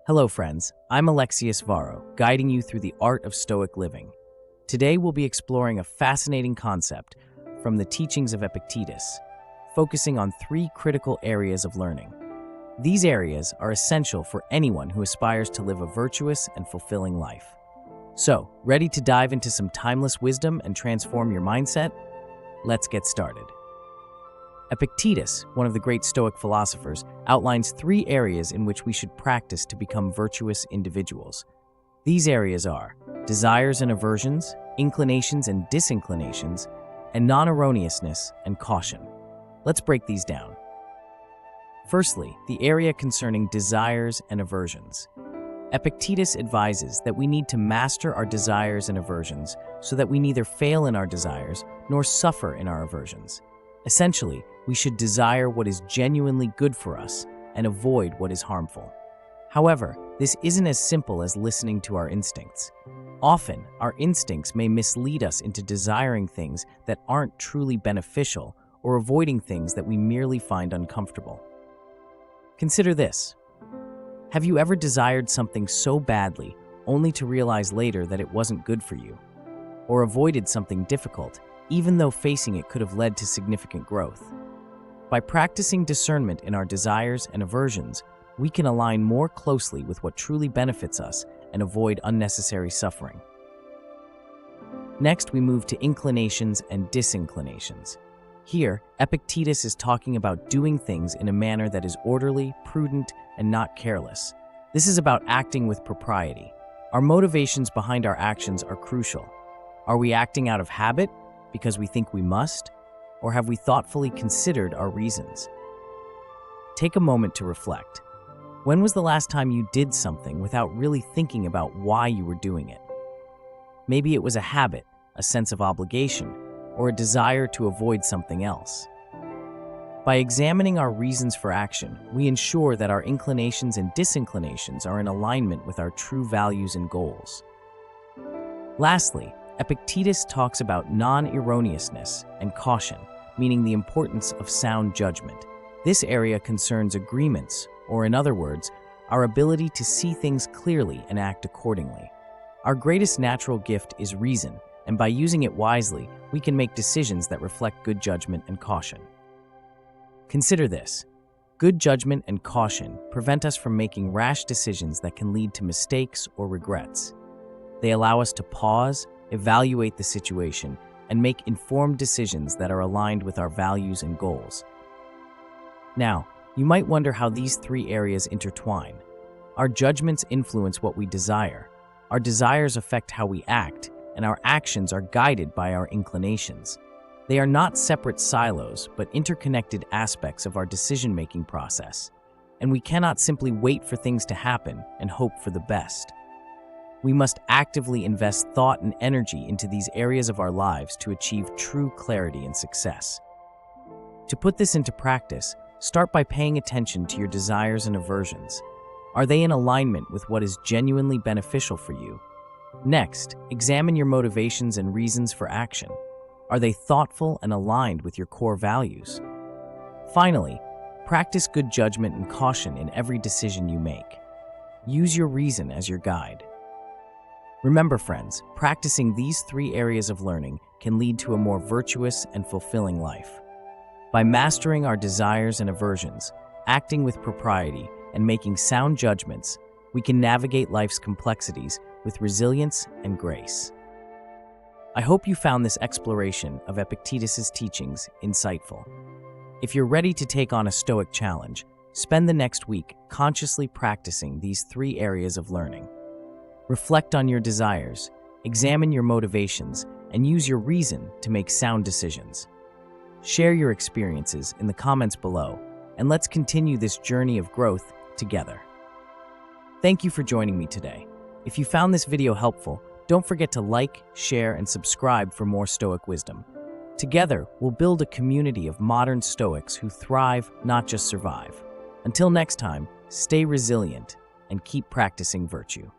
Hello friends, I'm Alexius Varro, guiding you through the art of Stoic living. Today we'll be exploring a fascinating concept from the teachings of Epictetus, focusing on three critical areas of learning. These areas are essential for anyone who aspires to live a virtuous and fulfilling life. So, ready to dive into some timeless wisdom and transform your mindset? Let's get started. Epictetus, one of the great Stoic philosophers, outlines three areas in which we should practice to become virtuous individuals. These areas are desires and aversions, inclinations and disinclinations, and non-erroneousness and caution. Let's break these down. Firstly, the area concerning desires and aversions. Epictetus advises that we need to master our desires and aversions so that we neither fail in our desires nor suffer in our aversions. Essentially, we should desire what is genuinely good for us and avoid what is harmful. However, this isn't as simple as listening to our instincts. Often, our instincts may mislead us into desiring things that aren't truly beneficial or avoiding things that we merely find uncomfortable. Consider this. Have you ever desired something so badly only to realize later that it wasn't good for you? Or avoided something difficult even though facing it could have led to significant growth? By practicing discernment in our desires and aversions, we can align more closely with what truly benefits us and avoid unnecessary suffering. Next, we move to inclinations and disinclinations. Here, Epictetus is talking about doing things in a manner that is orderly, prudent, and not careless. This is about acting with propriety. Our motivations behind our actions are crucial. Are we acting out of habit, because we think we must? Or have we thoughtfully considered our reasons? Take a moment to reflect. When was the last time you did something without really thinking about why you were doing it? Maybe it was a habit, a sense of obligation, or a desire to avoid something else. By examining our reasons for action, we ensure that our inclinations and disinclinations are in alignment with our true values and goals. Lastly, Epictetus talks about non-erroneousness and caution, meaning the importance of sound judgment. This area concerns agreements, or in other words, our ability to see things clearly and act accordingly. Our greatest natural gift is reason, and by using it wisely, we can make decisions that reflect good judgment and caution. Consider this. Good judgment and caution prevent us from making rash decisions that can lead to mistakes or regrets. They allow us to pause, evaluate the situation, and make informed decisions that are aligned with our values and goals. Now, you might wonder how these three areas intertwine. Our judgments influence what we desire, our desires affect how we act, and our actions are guided by our inclinations. They are not separate silos, but interconnected aspects of our decision-making process, and we cannot simply wait for things to happen and hope for the best. We must actively invest thought and energy into these areas of our lives to achieve true clarity and success. To put this into practice, start by paying attention to your desires and aversions. Are they in alignment with what is genuinely beneficial for you? Next, examine your motivations and reasons for action. Are they thoughtful and aligned with your core values? Finally, practice good judgment and caution in every decision you make. Use your reason as your guide. Remember, friends, practicing these three areas of learning can lead to a more virtuous and fulfilling life. By mastering our desires and aversions, acting with propriety, and making sound judgments, we can navigate life's complexities with resilience and grace. I hope you found this exploration of Epictetus's teachings insightful. If you're ready to take on a Stoic challenge, spend the next week consciously practicing these three areas of learning. Reflect on your desires, examine your motivations, and use your reason to make sound decisions. Share your experiences in the comments below, and let's continue this journey of growth together. Thank you for joining me today. If you found this video helpful, don't forget to like, share, and subscribe for more Stoic wisdom. Together, we'll build a community of modern Stoics who thrive, not just survive. Until next time, stay resilient and keep practicing virtue.